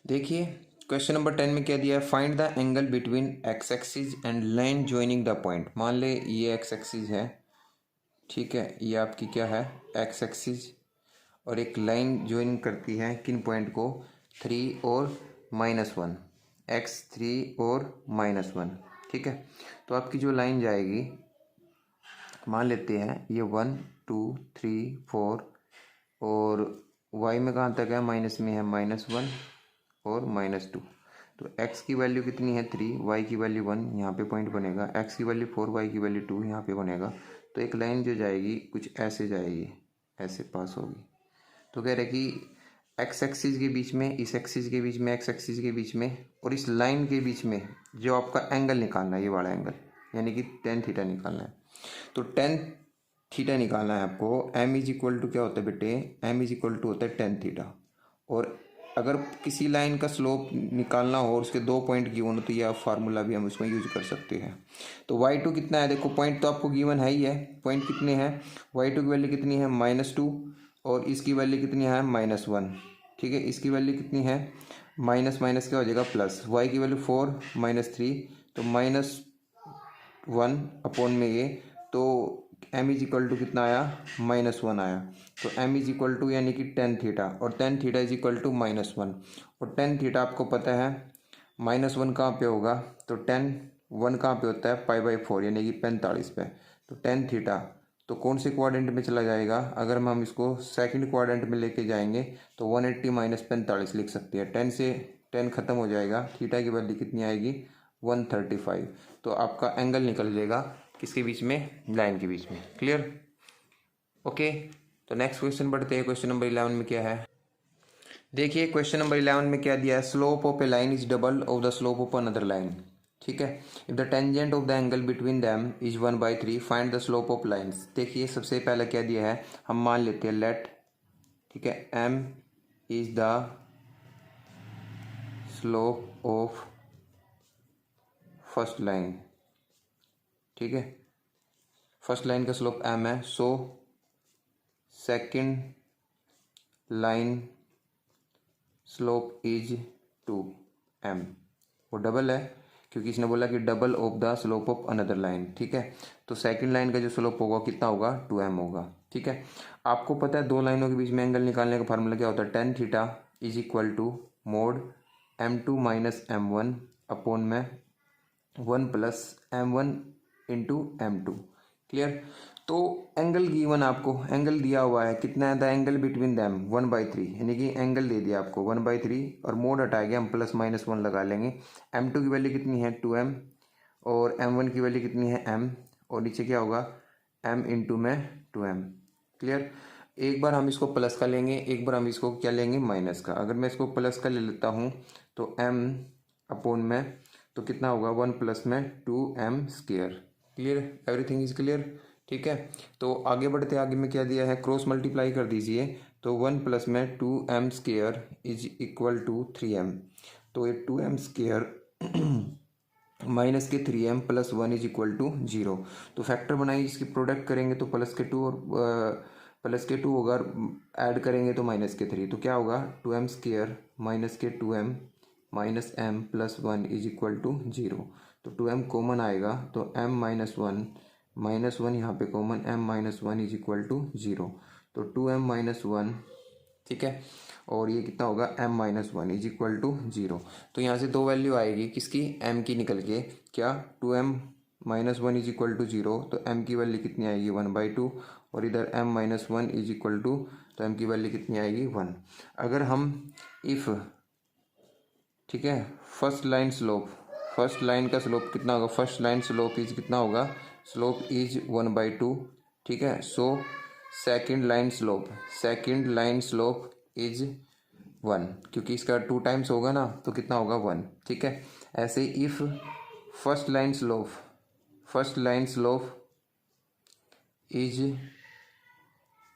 देखिए question number 10 में क्या दिया है, find the angle between x axis and line joining the point. मान ले ये एक्स एक्सिस है, ठीक है, ये आपकी क्या है एक्स एक्सिस, और एक लाइन ज्वाइन करती है किन पॉइंट को, 3 और -1, x3 और -1, ठीक है। तो आपकी जो लाइन जाएगी, मान लेते हैं ये 1 2 3 4, और y में कहाँ तक है, माइनस में है -1 और -2। तो x की वैल्यू कितनी है 3, y की वैल्यू 1, यहाँ पे पॉइंट बनेगा, x की वैल्यू 4, y की वैल्यू 2, यहाँ पे बनेगा। तो एक लाइन जो जाएगी कुछ ऐसे जाएगी, ऐसे पास होगी। तो कह रहे कि एक्स एक्सिस के बीच में, इस एक्सिस के बीच में, एक्स एक्सिस के बीच में और इस लाइन के बीच में जो आपका एंगल निकालना है, ये वाला एंगल, यानी कि tan थीटा निकालना है। तो tan थीटा निकालना है आपको। m इज इक्वल टू क्या होता है बेटे, m इज इक्वल टू होता है tan थीटा। और अगर किसी लाइन का स्लोप निकालना हो और उसके 2 पॉइंट गिवन हो तो यह फार्मूला भी हम उसमें यूज कर सकते हैं। तो y2 कितना है, देखो पॉइंट तो आपको गिवन है ही है, पॉइंट कितने हैं, y2 की वैल्यू कितनी है -2, और इसकी वैल्यू कितनी है -1, ठीक है। इसकी वैल्यू कितनी है, माइनस माइनस क्या हो जाएगा प्लस, y की वैल्यू 4 -3, तो -1 अपॉन में ये, तो m इज इक्वल टू कितना आया, -1 आया। तो m इज इक्वल टू यानी कि tan थीटा, और tan theta is equal to -1, और tan थीटा आपको पता है -1 कहाँ पे होगा, तो tan 1 कहाँ पे होता है, π/4 यानी कि 45 पे। तो tan थीटा तो कौन से क्वाड्रेंट में चला जाएगा, अगर हम इसको सेकंड क्वाड्रेंट में लेके जाएंगे तो 180 - 45 लिख सकते हैं। 10 से 10 खत्म हो जाएगा, थीटा की वैल्यू कितनी आएगी 135। तो आपका एंगल निकल जाएगा किसके बीच में, लाइन के बीच में। Clear, okay. तो नेक्स्ट क्वेश्चन बढ़ते हैं। क्वेश्चन नंबर 11 में क्या है, देखिए क्वेश्चन नंबर 11 में क्या दिया है, slope of a line is double of the slope of another line, ठीक है। If the tangent of the angle between them is 1/3 find the slope of lines. देखिए सबसे पहले क्या दिया है, हम मान लेते हैं लेट, ठीक है, m is the slope of first line, ठीक है, फर्स्ट लाइन का स्लोप m है। So second line slope is 2m, वो डबल है क्योंकि इसने बोला कि double of the slope of another line, ठीक है। तो सेकंड लाइन का जो स्लोप होगा कितना होगा, 2m होगा, ठीक है। आपको पता है दो लाइनों के बीच में एंगल निकालने का फार्मूला क्या होता है, tan theta is equal to mod m2 - m1 upon में 1 + m1 इंटू m2। क्लियर। तो एंगल गिवन, आपको एंगल दिया हुआ है कितना है, द एंगल बिटवीन दैम 1/3, यानी कि एंगल दे दिया आपको 1/3, और मोड हटाएंगे हम +-1 लगा लेंगे। m2 की वैल्यू कितनी है 2m, और m1 की वैल्यू कितनी है m, और नीचे क्या होगा m इंटू में 2m। क्लियर। एक बार हम इसको प्लस का लेंगे, एक बार हम इसको क्या लेंगे माइनस का। अगर मैं इसको प्लस का ले लेता हूँ तो m अपॉन में, तो कितना होगा 1 + में 2m²। Clear, everything is clear, ठीक है। तो आगे बढ़ते, आगे में क्या दिया है, क्रॉस मल्टीप्लाई कर दीजिए, तो 1 + में 2m² is equal to 3m। तो ये 2m² माइनस के 3m + 1 इज इक्वल टू 0। तो फैक्टर बनाइए, इसकी प्रोडक्ट करेंगे तो +2 और +2 होगा, ऐड करेंगे तो -3। तो क्या होगा 2m² माइनस के 2m minus m + 1 is equal to 0। तो 2m कॉमन आएगा, तो m - 1 यहाँ पे common, m - 1 is equal to 0। तो 2m - 1, ठीक है, और ये कितना होगा m - 1 इज इक्वल टू 0। तो यहाँ से दो वैल्यू आएगी किसकी, m की निकल के, क्या 2m - 1 इज इक्वल टू 0, तो m की वैल्यू कितनी आएगी 1/2, और इधर m - 1 इज इक्वल टू, तो m की वैल्यू कितनी आएगी 1। अगर हम इफ़, ठीक है, first line slope, first line का स्लोप कितना होगा, फर्स्ट लाइन स्लोप इज कितना होगा, स्लोप इज 1/2, ठीक है। So second line slope, second line slope is 1, क्योंकि इसका 2 टाइम्स होगा ना, तो कितना होगा 1, ठीक है। ऐसे if first line slope, first line slope is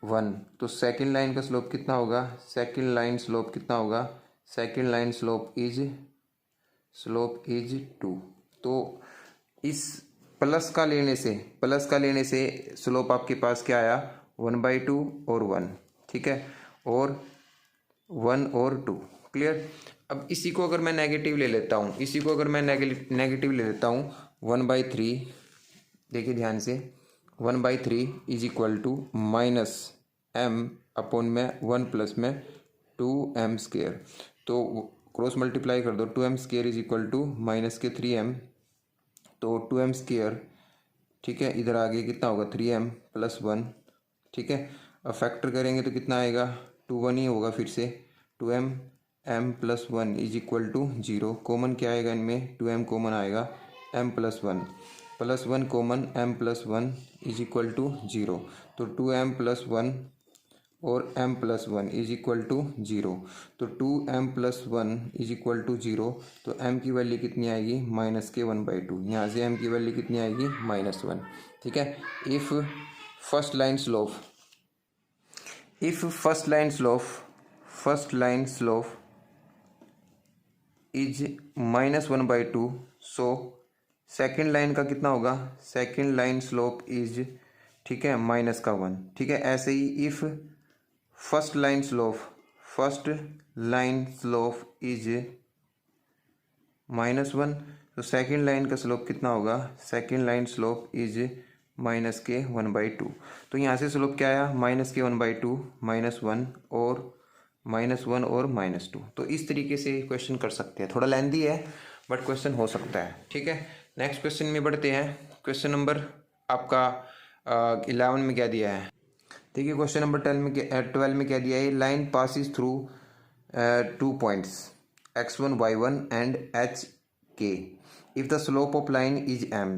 1, तो सेकंड लाइन का स्लोप कितना होगा, सेकंड लाइन स्लोप कितना होगा, सेकंड लाइन स्लोप इज 2। तो इस प्लस का लेने से, प्लस का लेने से स्लोप आपके पास क्या आया 1/2 और 1, ठीक है, और 1 और 2। क्लियर। अब इसी को अगर मैं नेगेटिव ले लेता हूँ, इसी को अगर मैं नेगेटिव ले लेता हूँ, 1/3, देखिए ध्यान से, 1/3 is equal to minus M upon में 1 प्लस में 2m²। तो क्रॉस मल्टीप्लाई कर दो, 2m² is equal to minus के 3m, तो 2m², ठीक है, इधर आगे कितना होगा 3m + 1, ठीक है। अब फैक्टर करेंगे तो कितना आएगा, 2 1 ही होगा फिर से, 2m m + 1 is equal to 0। Common क्या आएगा इनमें, 2m कॉमन आएगा, m + 1 common, m + 1 is equal to 0। तो 2m + 1 और m + 1 इज इक्वल टू 0। तो 2m + 1 इज इक्वल टू 0। तो m की वैल्यू कितनी आएगी, -1/2। यहाँ से m की वैल्यू कितनी आएगी, -1, ठीक है। If first line slope, if first line slope is -1/2, so second line का कितना होगा, सेकेंड लाइन स्लोप इज, ठीक है, -1, ठीक है। ऐसे ही if first line slope is -1, तो सेकेंड लाइन का स्लोप कितना होगा, सेकेंड लाइन स्लोप इज -1/2। तो यहाँ से स्लोप क्या आया, -1/2, -1 और -1 और -2। तो इस तरीके से क्वेश्चन कर सकते हैं, थोड़ा लेंथी है बट क्वेश्चन हो सकता है, ठीक है। नेक्स्ट क्वेश्चन में बढ़ते हैं। क्वेश्चन नंबर आपका 11 में क्या दिया है, देखिए क्वेश्चन नंबर 12 में क्या दिया है, line passes through 2 points x1 y1 and hk, if the slope of line is m,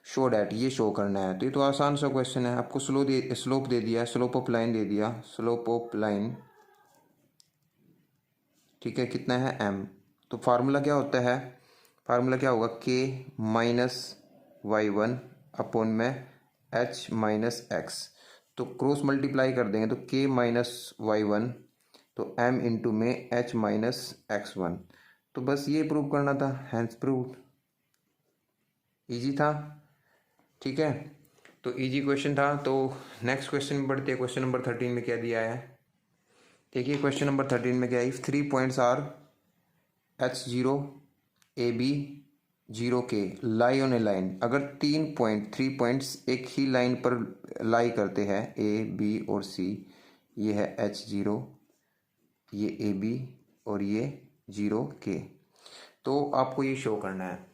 show that, ये शो करना है। तो ये तो आसान सा क्वेश्चन है, आपको स्लोप दे दिया, स्लोप ऑफ लाइन दे दिया, स्लोप ऑफ लाइन, ठीक है, कितना है m। तो फार्मूला क्या होता है, फार्मूला क्या होगा, k - y1 अपॉन में h - x। तो क्रॉस मल्टीप्लाई कर देंगे तो k - y1, तो m इंटू में h - x1। तो बस ये प्रूव करना था, हैंस प्रूव्ड, इजी था, ठीक है। तो इजी क्वेश्चन था। तो नेक्स्ट क्वेश्चन में बढ़ते हैं। क्वेश्चन नंबर 13 में क्या दिया है, देखिए क्वेश्चन नंबर 13 में क्या है, if 3 points are h0 AB 0K lie on a line, अगर 3 पॉइंट्स एक ही लाइन पर लाई करते हैं, A B और C, ये है h0, ये AB और ये 0K, तो आपको ये शो करना है।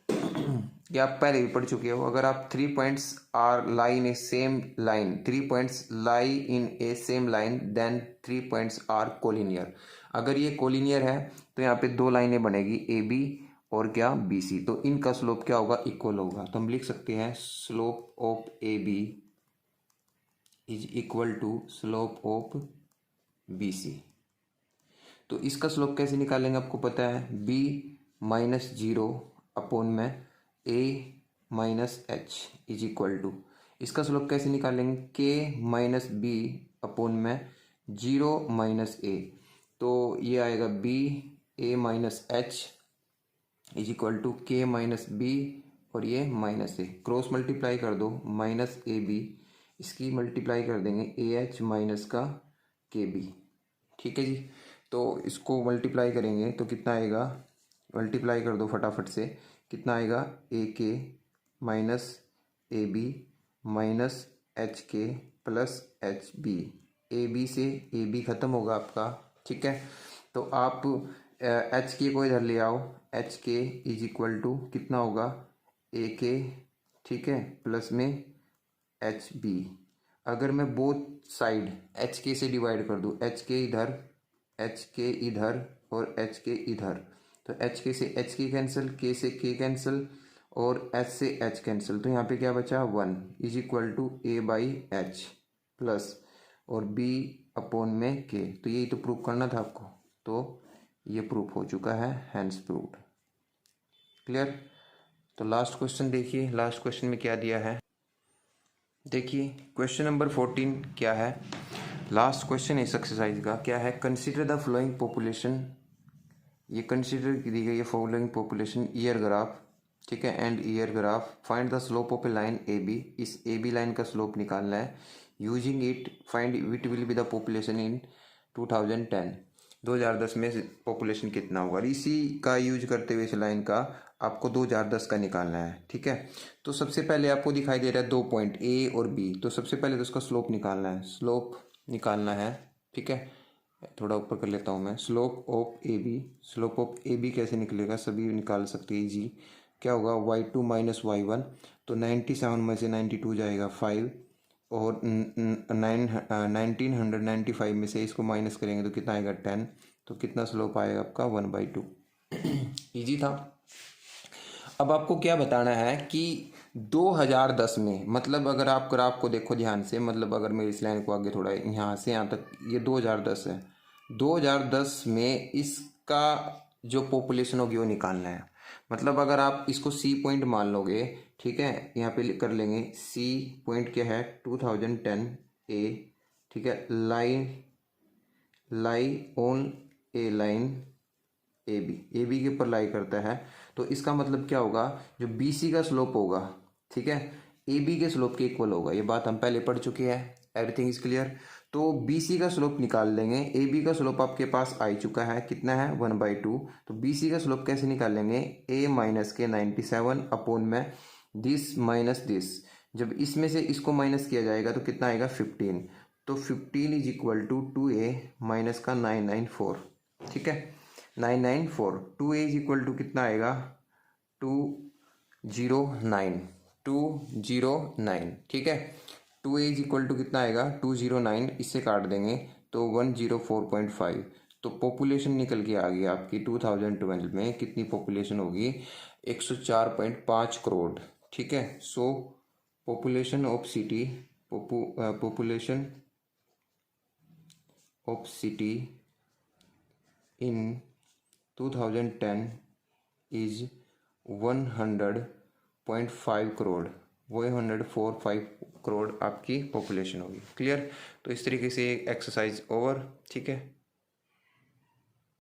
ये आप पहले भी पढ़ चुके हो, अगर आप 3 points are lie in a same line, 3 points lie in a same line, then 3 points are collinear. अगर ये कोलिनियर है तो यहाँ पे 2 लाइनें बनेगी, ए बी और क्या, बी सी, तो इनका स्लोप क्या होगा, इक्वल होगा। तो हम लिख सकते हैं slope of A B is equal to slope of B C. तो इसका स्लोप कैसे निकालेंगे, आपको पता है, b -0 अपॉन में a -h is equal to, इसका स्लोप कैसे निकालेंगे, k - b अपॉन में 0 - a। तो ये आएगा b a -h is equal to k - b और ये -a, क्रॉस मल्टीप्लाई कर दो, -ab, इसकी मल्टीप्लाई कर देंगे ah माइनस का kb, ठीक है जी। तो इसको मल्टीप्लाई करेंगे तो कितना आएगा, मल्टीप्लाई कर दो फटाफट से, कितना आएगा, A K minus A B minus H K plus H B, A B से ए बी ख़त्म होगा आपका, ठीक है। तो आप एच के को इधर ले आओ, एच के इज इक्वल टू कितना होगा, ए के, ठीक है, प्लस में एच बी। अगर मैं बोथ साइड एच के से डिवाइड कर दूँ, एच के इधर, एच के इधर और एच के इधर, तो एच के से एच के कैंसिल, के से के कैंसिल और एच से एच कैंसिल, तो यहाँ पे क्या बचा, 1 is equal to A by H plus और बी अपॉन में के। तो यही तो प्रूव करना था आपको, तो ये प्रूफ हो चुका है, हैंस प्रूव्ड, क्लियर। तो लास्ट क्वेश्चन देखिए, लास्ट क्वेश्चन में क्या दिया है, देखिए क्वेश्चन नंबर 14 क्या है, लास्ट क्वेश्चन इस एक्सरसाइज का क्या है, कंसीडर द फ्लोइंग पॉपुलेशन, ये कंसीडर दी गई है फॉलोइंग पॉपुलेशन ईयर ग्राफ, ठीक है, and year graph, find the slope of a line A B, इस ए बी लाइन का स्लोप निकालना है, using it find it will be the population in 2010। 2010 में पॉपुलेशन कितना होगा, इसी का यूज करते हुए इस लाइन का आपको 2010 का निकालना है। ठीक है, तो सबसे पहले आपको दिखाई दे रहा है 2 पॉइंट ए और बी, तो सबसे पहले तो उसका स्लोप निकालना है, स्लोप निकालना है। ठीक है, थोड़ा ऊपर कर लेता हूँ मैं, slope of A B, slope of A B कैसे निकलेगा, सभी निकाल सकते हैं जी। क्या होगा, y2 माइनस y1, तो 97 में से 92 जाएगा 5, और 1995 में से इसको माइनस करेंगे तो कितना आएगा 10, तो कितना स्लोप आएगा आपका 1/2। इजी था। अब आपको क्या बताना है कि 2010 में, मतलब अगर आप ग्राफ को देखो ध्यान से, मतलब अगर मैं इस लाइन को आगे थोड़ा यहाँ से यहाँ तक, ये 2010 है, 2010 में इसका जो पॉपुलेशन होगी वो निकालना है। मतलब अगर आप इसको सी पॉइंट मान लोगे, ठीक है, यहाँ पे कर लेंगे, सी पॉइंट क्या है 2010 ए, ठीक है, lie on a line A B के ऊपर लाई करता है, तो इसका मतलब क्या होगा, जो बी सी का स्लोप होगा, ठीक है, ए बी के स्लोप के इक्वल होगा। ये बात हम पहले पढ़ चुके हैं, एवरीथिंग इज क्लियर। तो बी सी का स्लोप निकाल लेंगे, ए बी का स्लोप आपके पास आ चुका है, कितना है 1/2, तो बी सी का स्लोप कैसे निकालेंगे, ए माइनस के 97 अपॉन में दिस माइनस दिस, जब इसमें से इसको माइनस किया जाएगा तो कितना आएगा 15, तो 15 is equal to 2a minus का 994। ठीक है, 994, 2a इज इक्वल टू कितना आएगा 209, 209। ठीक है, 2a इज इक्वल टू कितना आएगा 209, इससे काट देंगे तो 104.5, तो पॉपुलेशन निकल के आ गई आपकी 2012 में कितनी पॉपुलेशन होगी, 104.5 करोड़। ठीक है, सो population of city, population of city in 2010 is 100.5 crore, वो 104.5 करोड़ आपकी पॉपुलेशन होगी। क्लियर, तो इस तरीके से एक्सरसाइज ओवर। ठीक है।